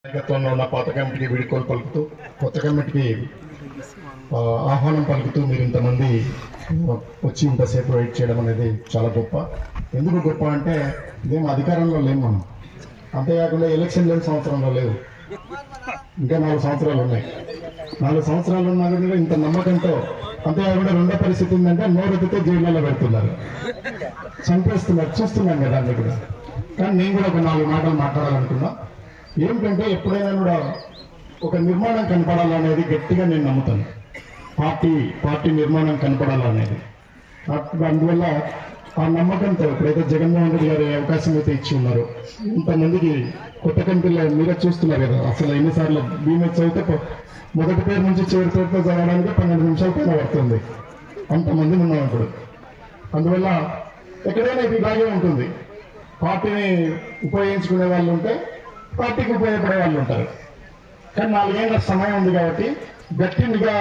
నాయకత్వంలో ఉన్న పాత కమిటీకి వీడుకోలు పలుకుతూ కొత్త కమిటీకి ఆహ్వానం పలుకుతూ మీరు ఇంతమంది వచ్చి ఇంతసేపు వెయిట్ చేయడం అనేది చాలా గొప్ప. ఎందుకు గొప్ప అంటే ఇదేం అధికారంలో లేము మనం, అంతేకాకుండా ఎలక్షన్ లేని సంవత్సరంలో లేవు, ఇంకా 4 సంవత్సరాలు ఉన్నాయి. 4 సంవత్సరాలు ఉన్నా కూడా ఇంత నమ్మకంతో, అంతేకాకుండా రెండో పరిస్థితి ఉందంటే నోరెత్తితే జైళ్ళలో పెడుతున్నారు, చంపేస్తున్నారు, చూస్తున్నాం కదా అన్ని కూడా. కానీ నేను కూడా ఒక 4 మాటలు మాట్లాడాలనుకున్నా. ఏమిటంటే ఎప్పుడైనా కూడా ఒక నిర్మాణం కనపడాలనేది గట్టిగా నేను నమ్ముతాను. పార్టీ నిర్మాణం కనపడాలనేది. అందువల్ల ఆ నమ్మకంతో ఇప్పుడైతే జగన్మోహన్ రెడ్డి గారు అవకాశం అయితే ఇచ్చి ఉన్నారు, ఇంతమందికి కొత్త కమిటీలో మీరే చూస్తున్నారు కదా. అసలు ఎన్నిసార్లు బీమెచ్ అయితే మొదటి పేరు నుంచి చివరి పేరుతో చదవడానికి 12 నిమిషాల పైన పడుతుంది, అంతమంది ఉన్నాం ఇప్పుడు. అందువల్ల ఎక్కడైనా ఇది ఇలాగే ఉంటుంది. పార్టీని ఉపయోగించుకునే వాళ్ళు ఉంటే పార్టీకి ఉపయోగపడే వాళ్ళు ఉంటారు. కానీ 4 ఏళ్ళ సమయం ఉంది కాబట్టి గట్టిగా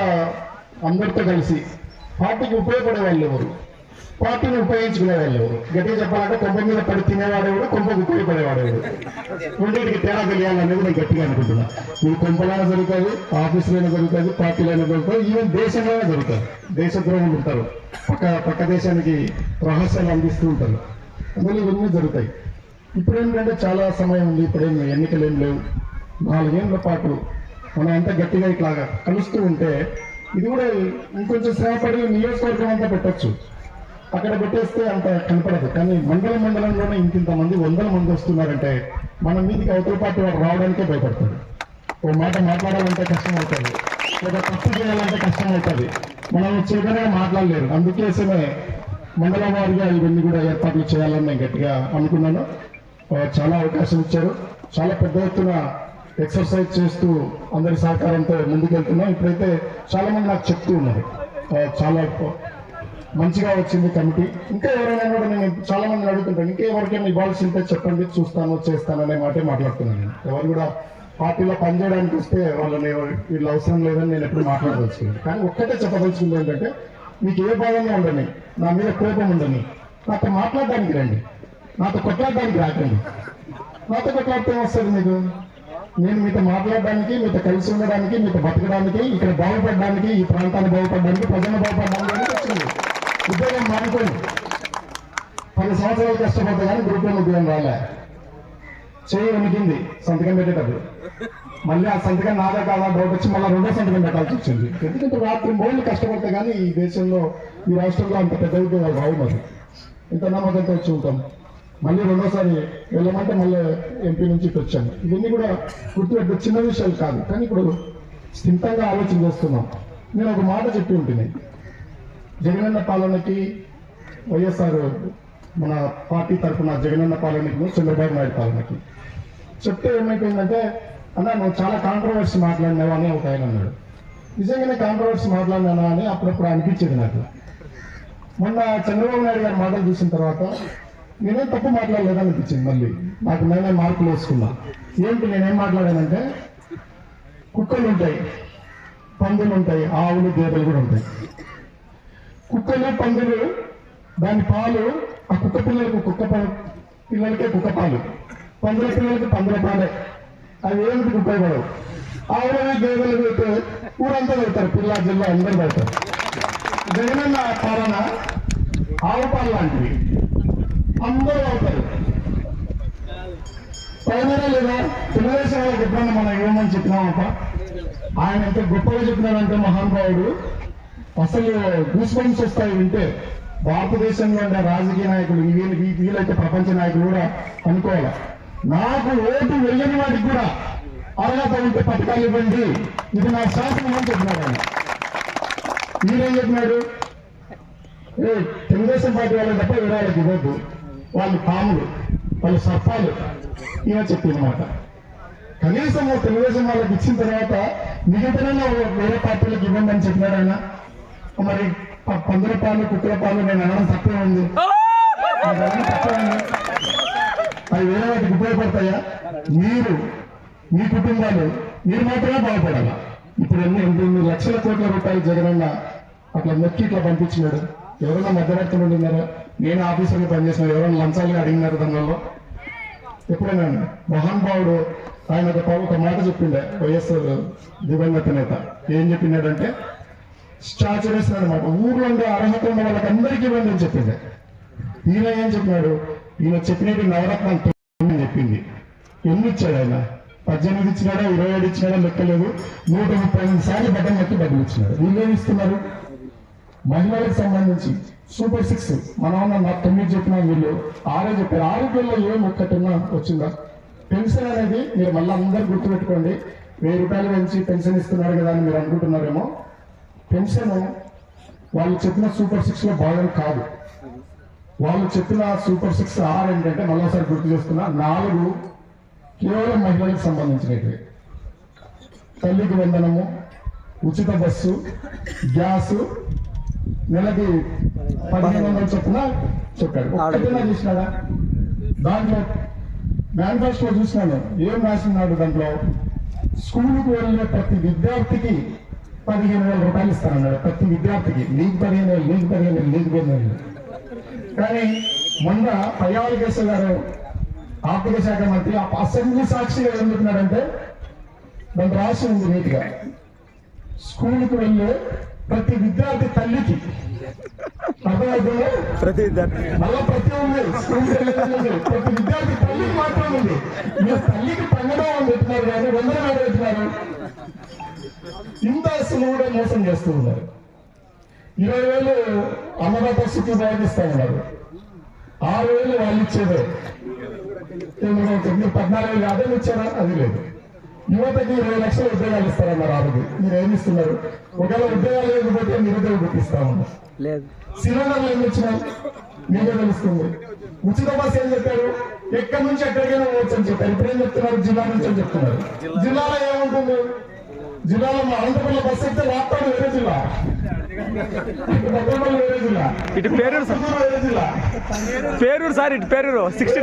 అందరితో కలిసి పార్టీకి ఉపయోగపడే వాళ్ళు ఎవరు, పార్టీని ఉపయోగించుకునే వాళ్ళు ఎవరు, గట్టిగా చెప్పాలంటే కొంప మీద పడి తినేవాడేవాడు, కొంపకు ఉపయోగపడేవాడేవాడు, రెండింటికి తేడా తెలియాలనేది నేను గట్టిగా అనుకుంటున్నా. మీరు కొంపలైనా జరుగుతుంది, ఆఫీసులైనా జరుగుతుంది, పార్టీలైనా జరుగుతుంది, ఈవెన్ దేశంలోనే జరుగుతుంది. దేశద్రోహులు ఉంటారు, పక్క దేశానికి రహస్యాలు అందిస్తూ ఉంటారు, అందువల్ల ఇవన్నీ జరుగుతాయి. ఇప్పుడు ఏంటంటే చాలా సమయం ఉంది, ఇప్పుడేం ఎన్నికలు ఏం లేవు. 4 ఏళ్ళ పాటు మనం అంతా గట్టిగా ఇట్లాగా కలుస్తూ ఉంటే ఇది కూడా ఇంకొంచెం శ్రమపడి నియోజకవర్గం అంతా పెట్టచ్చు. అక్కడ పెట్టేస్తే అంత కనపడదు. కానీ మండలంలోనే ఇంతమంది 100 మంది వస్తున్నారంటే మన మీదకి అవతల పార్టీ వాడు రావడానికే భయపడతాడు. ఓ మాట మాట్లాడాలంటే కష్టం అవుతుంది, ఒక తప్పు చేయాలంటే కష్టం అవుతుంది, మనం చేయగానే మాట్లాడలేరు. అందుకేసమే మండలం వారిగా ఇవన్నీ కూడా ఏర్పాట్లు చేయాలని నేను గట్టిగా అనుకున్నాను. చాలా అవకాశం ఇచ్చారు, చాలా పెద్ద ఎత్తున ఎక్సర్సైజ్ చేస్తూ అందరి సహకారంతో ముందుకెళ్తున్నాం. ఇప్పుడైతే చాలా మంది నాకు చెప్తూ ఉన్నారు చాలా మంచిగా వచ్చింది కమిటీ. ఇంకా ఎవరైనా కూడా నేను చాలా మందిని అడుగుతుంటాను, ఇంకా ఎవరికైనా ఇవ్వాల్సి ఉంటే చెప్పండి, చూస్తాను చేస్తాను అనే మాటే మాట్లాడుతున్నాను. నేను ఎవరు కూడా పార్టీలో పనిచేయడానికి వస్తే వాళ్ళని వీళ్ళు అవసరం లేదని నేను ఎప్పుడు మాట్లాడదలుచుకున్నాను. కానీ ఒక్కటే చెప్పదలుచుకుంది ఏంటంటే, మీకు ఏ బాధంగా ఉండని, నా మీద కోపం ఉండని, నాతో మాట్లాడడానికి రండి, నాతో కొట్లాడడానికి రాకండి. నాతో కొట్లాడితే వస్తుంది మీకు? నేను మీతో మాట్లాడడానికి, మీతో కలిసి ఉండడానికి, మీతో బతకడానికి, ఇక్కడ బాగుపడడానికి, ఈ ప్రాంతాన్ని బాగుపడడానికి, ప్రజలను బాగుపడడానికి వచ్చింది. ఉద్యోగం మానుకోండి, 10 సంవత్సరాలు కష్టపడ్డా కానీ గ్రూప్ 1 ఉద్యోగం రాలే, చేయి వణికింది సంతకం పెట్టేటప్పుడు. మళ్ళీ ఆ సంతకం నాదే కాదా డౌట్ వచ్చి మళ్ళీ 2వ సంతకం పెట్టాల్సి వచ్చింది. ఎందుకంటే రాత్రి 3 కష్టపడితే కానీ ఈ దేశంలో, ఈ రాష్ట్రంలో అంత పెద్ద ఉద్యోగాలు రావు. మరి ఇంత నమ్మకంతో వచ్చి ఉంటాం. మళ్ళీ 2వసారి వెళ్ళమంటే మళ్ళీ ఎంపీ నుంచి వచ్చాను. ఇవన్నీ కూడా గుర్తుపెట్టు, చిన్న విషయాలు కాదు. కానీ ఇప్పుడు స్థిరంగా ఆలోచన చేస్తున్నాం. నేను ఒక మాట చెప్పి ఉంటుంది, జగనన్న పాలనకి వైఎస్ఆర్ మన పార్టీ తరఫున జగనన్న పాలనకి చంద్రబాబు నాయుడు పాలనకి చెప్తే ఏమైపోయిందంటే, అన్న నువ్వు చాలా కాంట్రవర్సీ మాట్లాడినావు అని ఒక ఆయన అన్నాడు. నిజంగానే కాంట్రవర్సీ మాట్లాడినానా అని అప్పుడప్పుడు అనిపించేది నాకు. మొన్న చంద్రబాబు నాయుడు గారి మాటలు చూసిన తర్వాత నేనేం తప్పు మాట్లాడలేదని అనిపించింది. మళ్ళీ నాకు నేనే మార్కులు వేసుకున్నా. ఏంటి నేనేం మాట్లాడానంటే, కుక్కలు ఉంటాయి, పందులు ఉంటాయి, ఆవులు గేదెలు కూడా ఉంటాయి. కుక్కలు పందులు దాని పాలు ఆ కుక్క పిల్లలకి పిల్లలకే కుక్క పాలు, పందుల పిల్లలకి పందుల పాలే, అవి ఏమిటికి ఉపయోగపడవు. ఆవులని గేదెలు పెడితే ఊరంతా పెడతారు, పిల్ల జిల్లా అందరూ పెడతారు. జగనన్న పాలన ఆవు పాలు లాంటివి, అందరూ అవుతారు. పైన లేదా తెలుగుదేశం వాళ్ళకి ఎప్పుడన్నా మనం ఏమని చెప్పినామప్ప, ఆయన ఎంత గొప్పగా చెప్పినారంటే మహానుభావుడు, అసలు గూస్ బంప్స్ వస్తాయి వింటే. భారతదేశంలో ఉండే రాజకీయ నాయకులు వీలైతే ప్రపంచ నాయకులు కూడా అనుకోవాలి, నాకు ఓటు వెయ్యని వాటికి కూడా అర్హత ఉంటే పథకాలు ఇవ్వండి, ఇది నా శాసనం అని చెప్పినాడు ఆయన. మీరేం చెప్పినాడు? తెలుగుదేశం పార్టీ వాళ్ళకి తప్ప వేరే వాళ్ళకి ఇవ్వద్దు, వాళ్ళు పాములు, వాళ్ళు సర్పాలు, ఇలా చెప్పిందన్నమాట. కనీసం తెలుగుదేశం వాళ్ళకి ఇచ్చిన తర్వాత మిగతా వేరే పార్టీలకు ఇవ్వండి అని చెప్పినాడు ఆయన. మరి పందుల పాలు కుక్కల పాలు నేను అనడం తప్పే ఉంది, అవి వేరే వాటికి ఉపయోగపడతాయా? మీరు మీ కుటుంబాలు మీరు మాత్రమే బాగుపడాలా. ఇప్పుడు 8 లక్షల కోట్ల రూపాయలు జగనన్న అట్లా నొక్కి ఇట్లా పంపించినాడు. ఎవరైనా మధ్యవర్తులు ఉన్నారా? నేను ఆఫీసర్గా పనిచేసిన ఎవరైనా లంచాలుగా అడిగినారు దానిలో? ఎప్పుడైనా మహానుభావుడు ఆయన ఒక మాట చెప్పిండే వైఎస్ఆర్ దివంగత నేత ఏం చెప్పినాడంటే స్టాచ్యూ వేసిన అనమాట ఊర్లో ఉండే అర్హత ఉన్న వాళ్ళకి అందరికీ ఇవ్వండి అని చెప్పిండే. ఈయన ఏం చెప్పినాడు, ఈయన చెప్పినట్టు నవరత్నాలు అని చెప్పింది. ఎన్ని ఇచ్చాడు ఆయన? 18 ఇచ్చినాడా, 27 ఇచ్చినాడా లెక్కలేదు. 138 సార్లు బటన్ నొక్కి డబ్బులు ఇచ్చినాడు. వీళ్ళేమి ఇస్తున్నారు? మహిళలకు సంబంధించి సూపర్ 6 మనం 9 చెప్పినా వీళ్ళు 6 చెప్పారు. 6 పిల్లలు ఏం ఒక్కటిన్నా వచ్చిందా? పెన్షన్ అనేది మీరు మళ్ళీ అందరూ గుర్తుపెట్టుకోండి. 1000 రూపాయలు పెంచి పెన్షన్ ఇస్తున్నారు కదా అని మీరు అనుకుంటున్నారేమో. పెన్షన్ వాళ్ళు చెప్పిన సూపర్ 6 లో భాగం కాదు. వాళ్ళు చెప్పిన సూపర్ 6 6 ఏంటంటే మళ్ళీసారి గుర్తు చేస్తున్నా, 4 కేవలం మహిళలకు సంబంధించినవి. తల్లికి వందనము, ఉచిత బస్సు, గ్యాసు, నెలకి 1500 చొప్పున చెప్పాడు. ఒక్కటినా చూసినాడా? దాంట్లో మేనిఫెస్టో చూసినాను, ఏం రాసినాడు దాంట్లో? స్కూలుకు వెళ్ళే ప్రతి విద్యార్థికి 15,000 రూపాయలు ఇస్తానన్నాడు. ప్రతి విద్యార్థికి నీకు 15,000, నీకు 15,000, నీకు 15,000. కానీ మొన్న పయ్యావల కేశవ్ గారు ఆర్థిక శాఖ మంత్రి అసెంబ్లీ సాక్షిగా ఏం చెప్పినాడంటే, దాని రాసి ఉంది నీట్గా, స్కూల్కి వెళ్ళే ప్రతి విద్యార్థి తల్లికి అర్థమవుతుందా? ప్రతి విద్యార్థి మళ్ళా ప్రతి ఉంది స్కూల్కి వెళ్ళేది ప్రతి విద్యార్థి తల్లికి మాత్రం ఉంది. మీరు తల్లికి పంగడం అని పెట్టినారు కానీ 100 మీద పెట్టినారు. ఇంత సులువుగా మోసం చేస్తూ ఉన్నారు. 20,000 అన్నదాత స్థితి ప్రయత్నిస్తా ఉన్నారు. 6,000 వాళ్ళు ఇచ్చేదే. 14,000 కాదని ఇచ్చారా? అది లేదు. యువతకి 20 లక్షల ఉద్యోగాలు ఇస్తారన్నారు. ఆ రోజు మీరు ఏమి ఇస్తున్నారు? ఒకవేళ ఉద్యోగాలు లేకపోతే నిరుద్యోగ గుర్తిస్తా ఉన్నారు. సిలిండర్లు ఏమి ఇచ్చినారు మీకే తెలుస్తుంది. ఉచిత బస్సు ఏం చెప్పారు? ఎక్కడి నుంచి ఎక్కడికైనా పోవచ్చు అని చెప్పారు. ఇప్పుడు ఏం చెప్తున్నారు? జిల్లా నుంచి అని చెప్తున్నారు. జిల్లాలో ఏముంటుంది? జిల్లాలో మా అనంతపురం బస్సు ఎక్కితే రాష్ట్రాలు వేరే జిల్లా, వేరే జిల్లా, ఇటు పేరూరు వేరే జిల్లా, పేరూరు సార్, ఇటు పేరూరు 60